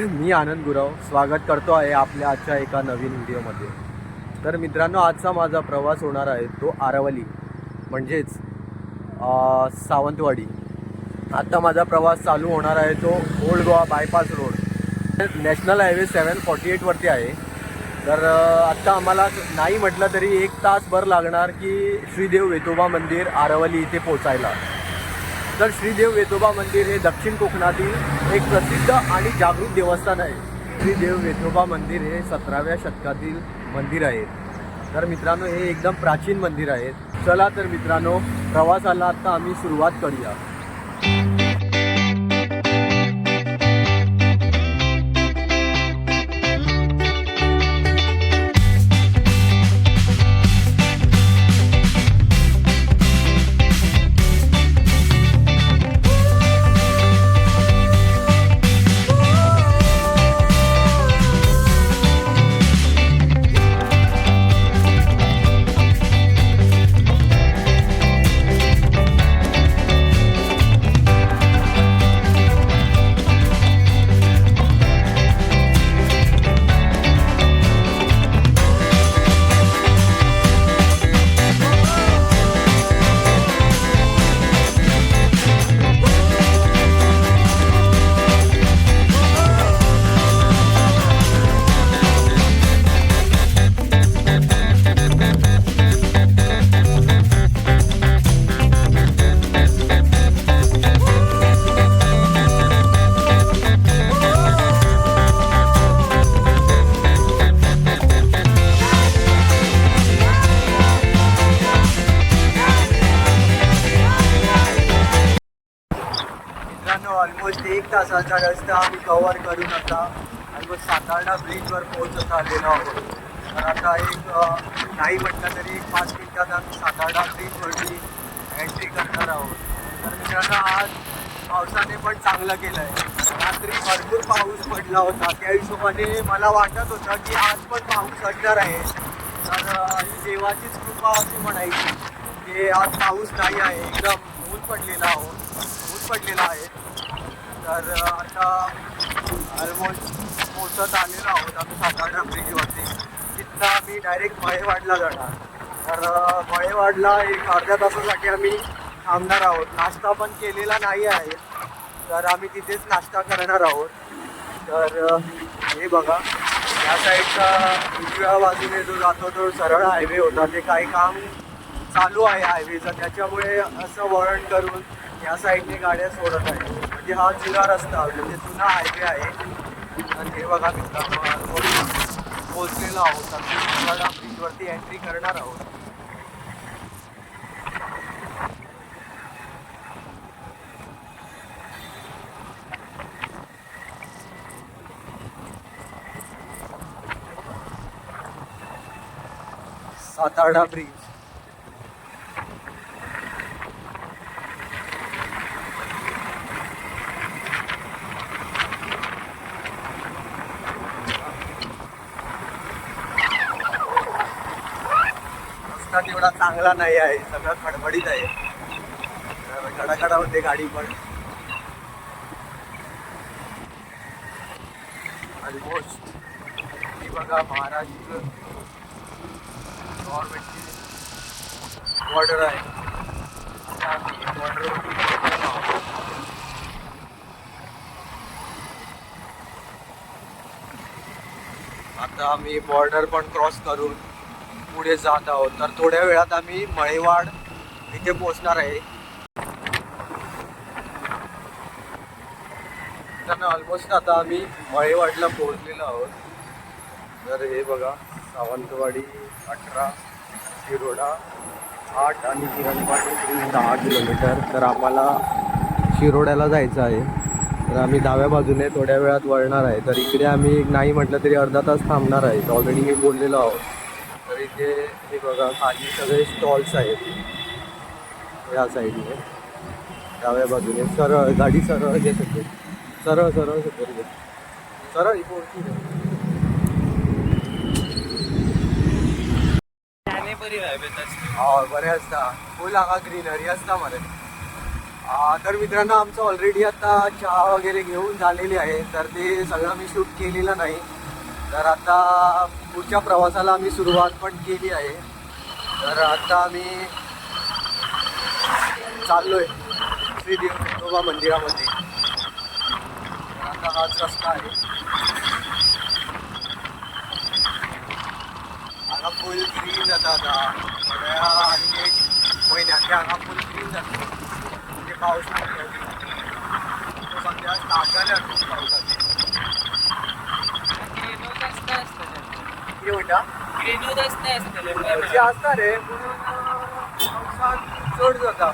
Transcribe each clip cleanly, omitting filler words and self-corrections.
मी आनंद गुराव स्वागत करतो आहे आपल्या आजच्या एका नवीन व्हिडिओमध्ये. तर मित्रांनो, आजचा माझा प्रवास होणार आहे तो आरवली म्हणजेच सावंतवाडी. आता माझा प्रवास चालू होणार आहे तो Old Goa bypass road national highway 748वरती आहे. तर आत्ता आम्हाला नाही म्हटलं तरी 1 तासभर लागणार की श्रीदेव वेतोबा मंदिर आरवली इथे पोचायला. तर श्रीदेव वेतोबा मंदिर हे दक्षिण कोकणातील एक प्रसिद्ध आणि जागृत देवस्थान आहे. श्रीदेव वेतोबा मंदिर हे 17व्या शतकातील मंदिर आहे. तर मित्रांनो, हे एकदम प्राचीन मंदिर आहे. चला तर मित्रांनो, प्रवासाला आता आम्ही सुरुवात करूया. ऑलमोस्ट 1 तासाचा रस्ता आम्ही कव्हर करून आता ऑलमोस्ट सातारा ब्रिजवर पोहोचत आलेलो आहोत. तर आता नाही म्हटलं तरी 5 मिनिटात आम्ही सातारा ब्रिजवरती एंट्री करणार आहोत. तर मित्रांनो, आज पावसाने पण चांगलं केलं आहे. रात्री भरपूर पाऊस पडला होता, त्या हिशोबाने मला वाटत होतं की आज पण पाऊस असणार आहे. तर ही देवाचीच कृपा अशी म्हणायची की आज पाऊस नाही आहे, एकदम ऊन पडलेला आहे. तर आता ऑलमोस्ट पोचत आलेलो आहोत आम्ही सातारा ब्रिजवरती. तिथनं आम्ही डायरेक्ट मळेवाडला जाणार. तर मळेवाडला एक अर्ध्या तासासाठी आम्ही थांबणार आहोत. नाश्ता पण केलेला नाही आहे, तर आम्ही तिथेच नाश्ता करणार आहोत. तर हे बघा, या साईडचा उजव्या बाजूने जो जातो तो सरळ हायवे होता. ते काही काम चालू आहे हायवेचं, त्याच्यामुळे असं वळण करून या साईडने गाड्या सोडत आहे. म्हणजे हा जुना रस्ता, म्हणजे जुना हायवे आहे. तर हे बघा मित्रांनो, पोहोचलेलो आहोत. आम्ही सातारा ब्रिजवरती एंट्री करणार आहोत. सातारा ब्रिज. रस्ता तेवढा चांगला नाही आहे, सगळं खडबडीत आहे. खडाखडा होते गाडी पण. ऑलमोस्ट ही बघा महाराष्ट्र गव्हर्नमेंटची बॉर्डर आहे. आता आम्ही बॉर्डर पण क्रॉस करून पुढे जात आहोत. तर थोड्या वेळात आम्ही मळेवाड इथे पोहोचणार आहे. तर ऑलमोस्ट आता आम्ही मळेवाडला पोहोचलेलो आहोत. तर हे बघा, सावंतवाडी 18, शिरोडा 8 आणि किरणपाटी 10 किलोमीटर. तर आम्हाला शिरोड्याला जायचं आहे. तर आम्ही डाव्या बाजूने थोड्या वेळात वळणार आहे. तर इकडे आम्ही नाही म्हटलं तरी अर्धा तास थांबणार आहे. ऑलरेडी मी बोललेलो आहोत. तर इथे हे बघा, खाली सगळे स्टॉल्स आहेत या साईडने. डाव्या बाजूने सरळ गाडी सरळ घेत होते, सरळ पोहोचली. बरी आहे बरे असता, फुल हांगा ग्रीनरी असता मरे. तर मित्रांनो आमचं ऑलरेडी आता चहा वगैरे घेऊन झालेली आहे, तर ते सगळं मी शूट केलेलं नाही. तर आता पुढच्या प्रवासाला आम्ही सुरुवात पण केली आहे. तर आता आम्ही चाललोय श्री विठोबा मंदिरामध्ये. आता हाच रस्ता आहे. आता फुल ग्रीन जाता आता थोड्या आणि 1 महिन्यात हांगा फुल ग्रीन जाता. म्हणजे पाऊस नाही तो सध्या स्टार्ट झाले खूप पावसाचे. किती म्हणटा असता रे पावसात चड जाता.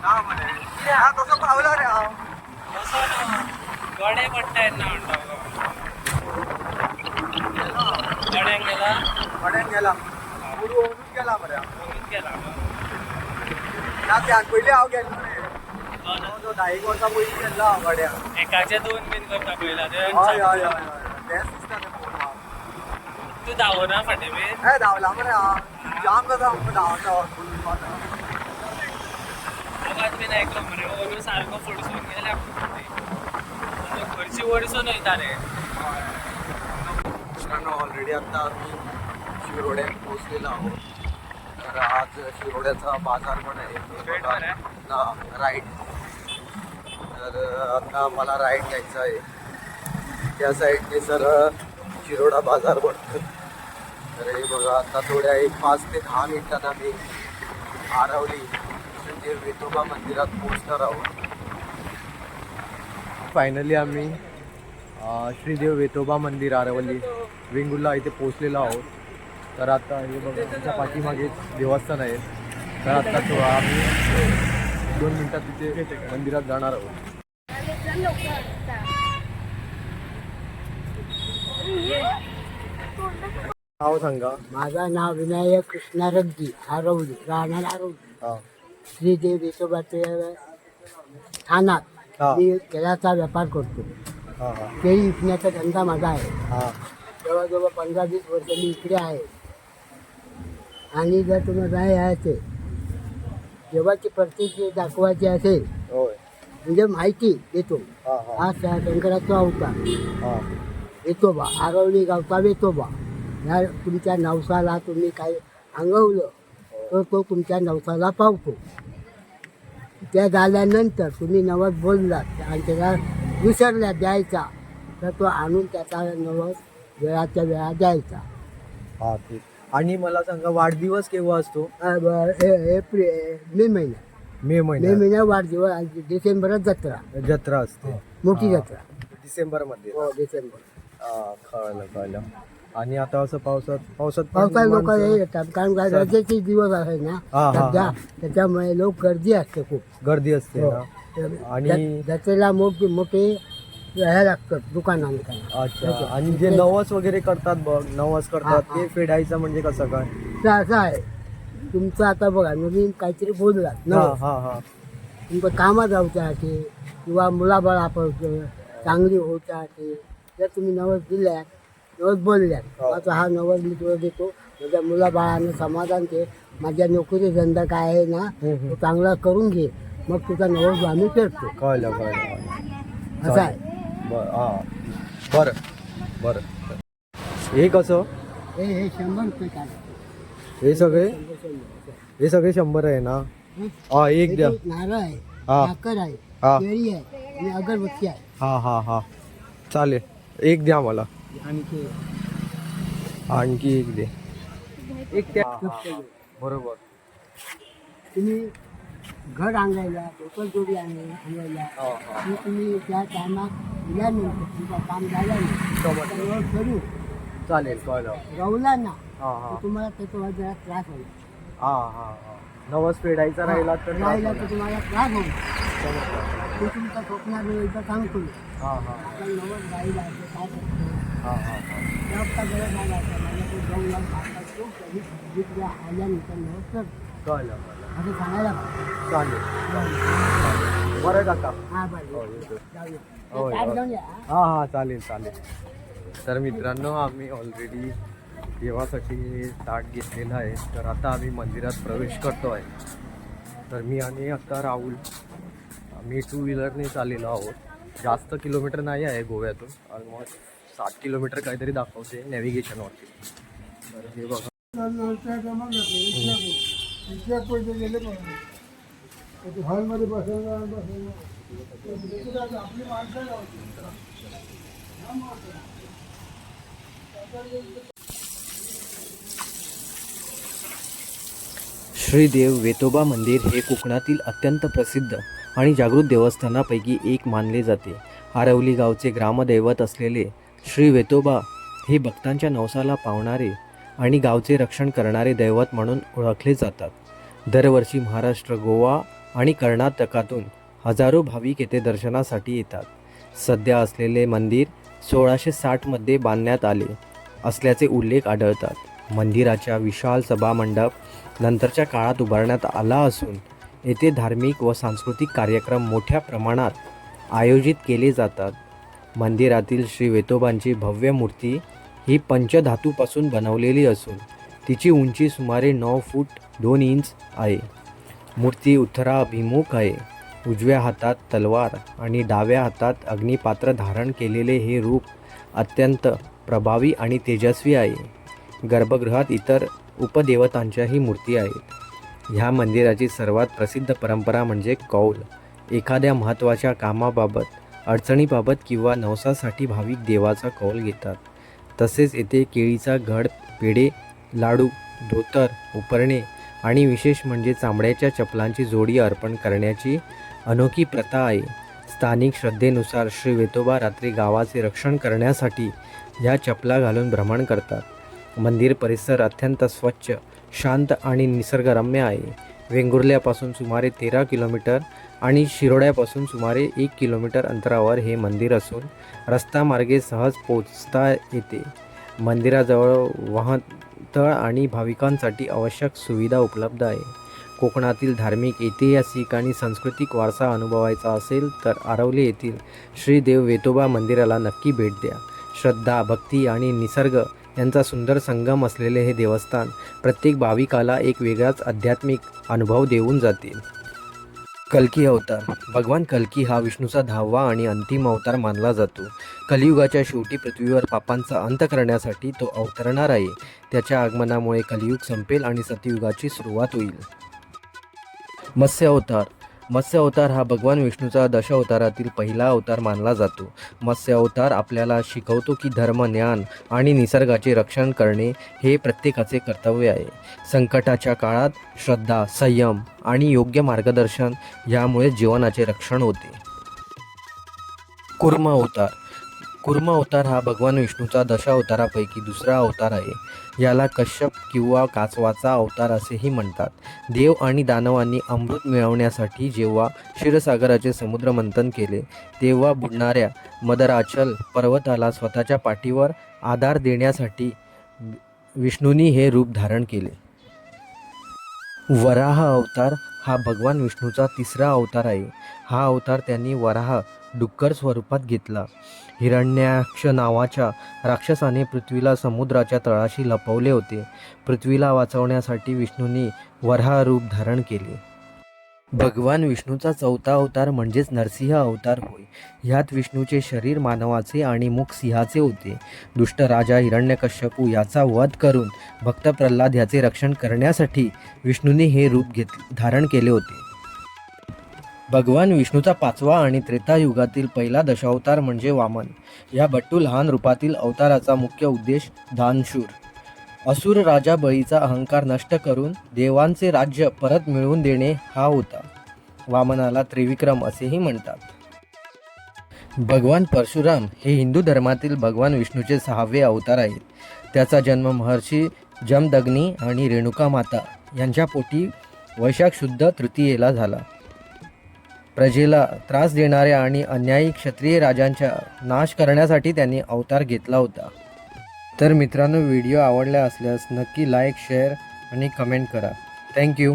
ना म्हणे हा कसं पावला रे हांव गडे पडटायत ना गड्यांक गेला गड्यान गेला उडून गेला मरे गेला ना त्यान पयलीं हांव गेल्लो रे. 10 वर्सां पयलीं गेल्लो हांव गड्या. एकाचे 2 बीन करता पयला हय हय हय बेस्ट दिसता तें पळोवपाक. तू धांवना फाटीं बीन हे धांवला मरे हांव जाम जाता आमकां धांवता आवाज बीन आयकलो मरे ओलू सारको फुडसून गेल्या घरची वडसून वयता रे. मित्रांनो ऑलरेडी आता आम्ही शिरोड्यात पोहोचलेलो आहोत. तर आज शिरोड्याचा बाजार पण आहे ना राईट. तर आता मला राईट घ्यायचं आहे. त्या साईडने सर शिरोडा बाजार भरतो. तर हे बघा आता थोड्या 5 ते 10 मिनिटात आम्ही आरवली श्री विठोबा मंदिरात पोहोचणार आहोत. फायनली आम्ही श्रीदेव वेतोबा मंदिर आरवली वेंगुर्ला इथे पोहोचलेलो आहोत. तर आता हे बघा आमच्या पाठीमागेच देवस्थान आहे. तर आता तो आम्ही 2 मिनिटात तिथे मंदिरात जाणार आहोत. नाव सांगा. माझं नाव विनायक कृष्णा रद्दी आरवली राहणार आरवली. हां श्रीदेव विठोबाचे ठाण्यात हां मी केळ्याचा व्यापार करतो. हां हां केळी विकण्याचा धंदा माझा आहे. हां जवळजवळ 15-20 वर्ष मी इकडे आहे. आणि जर तुम्हाला यायचे देवाची प्रत्येक दाखवायची असेल होय म्हणजे माहिती देतो. हां हां हा शंकराचा अवतार हां वेतोबा आरवली गावचा वेतोबा. या तुमच्या नवसाला तुम्ही काही अंगवलं तर तो तुमच्या नवसाला पावतो. त्या झाल्यानंतर तुम्ही नवस बोललात आणि त्याला विसरल्या द्यायचा तर तो आणून त्याचा नवस वेळाच्या वेळा द्यायचा. हां ठीक. आणि मला सांगा वाढदिवस केव्हा असतो. एप्रिल मे महिन्यात मे महिन्यात वाढदिवस आणि डिसेंबरात जत्रा जत्रा असते. मोठी जत्रा डिसेंबरमध्ये. हो डिसेंबर. कळलं. आणि आता असं पावसात पावसाळ्यात लोक येतात कारण काय रजेचे दिवस आहे ना सध्या त्याच्यामुळे लोक गर्दी असते खूप गर्दी असते ना. आणि जत्रेला मोठे हे लागतात दुकानांना. अच्छा. आणि जे नवस वगैरे करतात बघ नवस करतात ते फेडायचं म्हणजे कसं काय. असं आहे तुमचं आता बघा नवीन काहीतरी बोललात हां नवस हां हां तुमचं कामात जाऊच्यासाठी किंवा मुलाबाळा चांगली होच्यासाठी जर तुम्ही नवस दिल्यात नवस बोलल्यात आता हा नवस मी तुला देतो माझ्या मुलाबाळांना समाधान दे. माझ्या नोकरी धंदा काय आहे ना तो चांगला करून घे मग तुझा नवस आम्ही फेडतो. कळलं. असं आहे. बरं बरं. हे कसं हे 100 रुपये काढतो. हे सगळे 100 आहे ना. हा एक द्या. नारळ आहे हा. साखर आहे हा. केळी आहे आणि अगरबत्ती आहे. हां हां हां चालेल. एक द्या मला. आणि ते आणखी एक दे. एक द्या. बरोबर. तुम्ही घर आणलेला टोटल जोडी आणलेला की तुम्ही त्या टायमात दिल्यानंतर तुमचं काम झाल्यानंतर नवस करू चालेल. कळलं. रवला ना हां तर हां तुम्हाला त्याचा जरा त्रास होईल. हां नवस फेडायचा राहिला तर राहिला तर तुम्हाला त्रास होईल. ते तुमचा स्वप्नात एकदा सांगतो. हां आपण नवस राहिला तर काय करतो हां त्या गरज आला तर मला तो जाऊन भारतात खूप कधी जिथल्या आल्यानंतर नवस करतो कळलं. असं सांगायला पाहिजे. चालेल. बरं काका. हां हो, बरं येतो. जाऊया. हां चालेल. तर मित्रांनो आम्ही ऑलरेडी देवासाठी ताट घेतलेलं आहे. तर आता आम्ही मंदिरात प्रवेश करतो आहे. तर मी आणि आता राहुल आम्ही 2 व्हीलरने चाललेलो आहोत. जास्त किलोमीटर नाही आहे गोव्यातून, ऑलमोस्ट 60 किलोमीटर काहीतरी दाखवते नॅव्हिगेशनवरती. तर हे बघा हॉलमध्ये बसायला श्री देव वेतोबा मंदिर हे कोकणातील अत्यंत प्रसिद्ध आणि जागृत देवस्थानापैकी एक मानले जाते. आरवली गावचे ग्रामदैवत असलेले श्री वेतोबा हे भक्तांच्या नवसाला पावणारे आणि गावचे रक्षण करणारे दैवत म्हणून ओळखले जातात. दरवर्षी महाराष्ट्र, गोवा आणि कर्नाटकातून हजारो भाविक येथे दर्शनासाठी येतात. सध्या असलेले मंदिर 1660मध्ये बांधण्यात आले असल्याचे उल्लेख आढळतात. मंदिराच्या विशाल सभामंडप नंतरच्या काळात उभारण्यात आला असून येथे धार्मिक व सांस्कृतिक कार्यक्रम मोठ्या प्रमाणात आयोजित केले जातात. मंदिरातील श्री वेतोबांची भव्य मूर्ती ही पंचधातूपासून बनवलेली असून तिची उंची सुमारे 9 फूट 2 इंच आहे. मूर्ती उत्तराभिमुख आहे. उजव्या हातात तलवार आणि डाव्या हातात अग्निपात्र धारण केलेले हे रूप अत्यंत प्रभावी आणि तेजस्वी आहे. गर्भगृहात इतर उपदेवतांच्याही मूर्ती आहेत. ह्या मंदिराची सर्वात प्रसिद्ध परंपरा म्हणजे कौल. एखाद्या महत्त्वाच्या कामाबाबत, अडचणीबाबत किंवा नवसासाठी भाविक देवाचा कौल घेतात. तसेच येथे केळीचा घड, पेढे, लाडू, धोतर, उपरणे आणि विशेष म्हणजे चामड्याच्या चपलांची जोडी अर्पण करण्याची अनोखी प्रथा आहे. स्थानिक श्रद्धेनुसार श्री वेतोबा रात्री गावाचे रक्षण करण्यासाठी ह्या चपला घालून भ्रमण करतात. मंदिर परिसर अत्यंत स्वच्छ, शांत आणि निसर्गरम्य आहे. वेंगुर्ल्यापासून सुमारे 13 किलोमीटर आणि शिरोड्यापासून सुमारे 1 किलोमीटर अंतरावर हे मंदिर असून रस्तामार्गे सहज पोचता येते. मंदिराजवळ वाहनतळ आणि भाविकांसाठी आवश्यक सुविधा उपलब्ध आहे. कोकणातील धार्मिक, ऐतिहासिक आणि सांस्कृतिक वारसा अनुभवायचा असेल तर आरवली येथील श्री देव वेतोबा मंदिराला नक्की भेट द्या. श्रद्धा, भक्ती आणि निसर्ग यांचा सुंदर संगम असलेले हे देवस्थान प्रत्येक भाविकाला एक वेगळाच आध्यात्मिक अनुभव देऊन जाते. कल्की अवतार. भगवान कल्की हा विष्णूचा 10वा आणि अंतिम अवतार मानला जातो. कलियुगाच्या शेवटी पृथ्वीवर पापांचा अंत करण्यासाठी तो अवतरणार आहे. त्याच्या आगमनामुळे कलियुग संपेल आणि सतयुगाची सुरुवात होईल. मत्स्य अवतार. मत्स्य अवतार हा भगवान विष्णूचा दशावतारातील पहिला अवतार मानला जातो. मत्स्य अवतार आपल्याला शिकवतो की धर्म, ज्ञान आणि निसर्गाचे रक्षण करणे हे प्रत्येकाचे कर्तव्य आहे. संकटाच्या काळात श्रद्धा, संयम आणि योग्य मार्गदर्शन यामुळे जीवनाचे रक्षण होते. कूर्म अवतार. कूर्म अवतार हा भगवान विष्णूचा दशावतारापैकी दुसरा अवतार आहे. याला कश्यप किंवा कासवाचा अवतार असेही म्हणतात. देव आणि दानवांनी अमृत मिळवण्यासाठी जेव्हा क्षीरसागराचे समुद्रमंथन केले तेव्हा बुडणाऱ्या मदराचल पर्वताला स्वतःच्या पाठीवर आधार देण्यासाठी विष्णूंनी हे रूप धारण केले. वराह अवतार हा भगवान विष्णूचा तिसरा अवतार आहे. हा अवतार त्यांनी वराह डुक्कर स्वरूपात घेतला. हिरण्याक्ष नावाच्या राक्षसाने पृथ्वीला समुद्राच्या तळाशी लपवले होते. पृथ्वीला वाचवण्यासाठी विष्णूंनी वराह रूप धारण केले. भगवान विष्णूचा चौथा अवतार म्हणजेच नरसिंह अवतार होय. ह्यात विष्णूचे शरीर मानवाचे आणि मुख सिंहाचे होते. दुष्ट राजा हिरण्यकश्यपू याचा वध करून भक्त प्रल्हाद याचे रक्षण करण्यासाठी विष्णूंनी हे रूप धारण केले होते. भगवान विष्णूचा 5वा आणि त्रेतायुगातील पहिला दशावतार म्हणजे वामन. या बट्टू लहान रूपातील अवताराचा मुख्य उद्देश दानशूर, असुर राजा बळीचा अहंकार नष्ट करून देवांचे राज्य परत मिळवून देणे हा होता. वामनाला त्रिविक्रम असेही म्हणतात. भगवान परशुराम हे हिंदू धर्मातील भगवान विष्णूचे 6वे अवतार आहेत. त्याचा जन्म महर्षी जमदग्नी आणि रेणुका माता यांच्या पोटी वैशाख शुद्ध तृतीयेला झाला. प्रजेला त्रास देणाऱ्या आणि अन्यायी क्षत्रिय राजांचा नाश करण्यासाठी त्यांनी अवतार घेतला होता. तर मित्रांनो, व्हिडिओ आवडला असल्यास नक्की लाईक, शेअर आणि कमेंट करा. थँक्यू.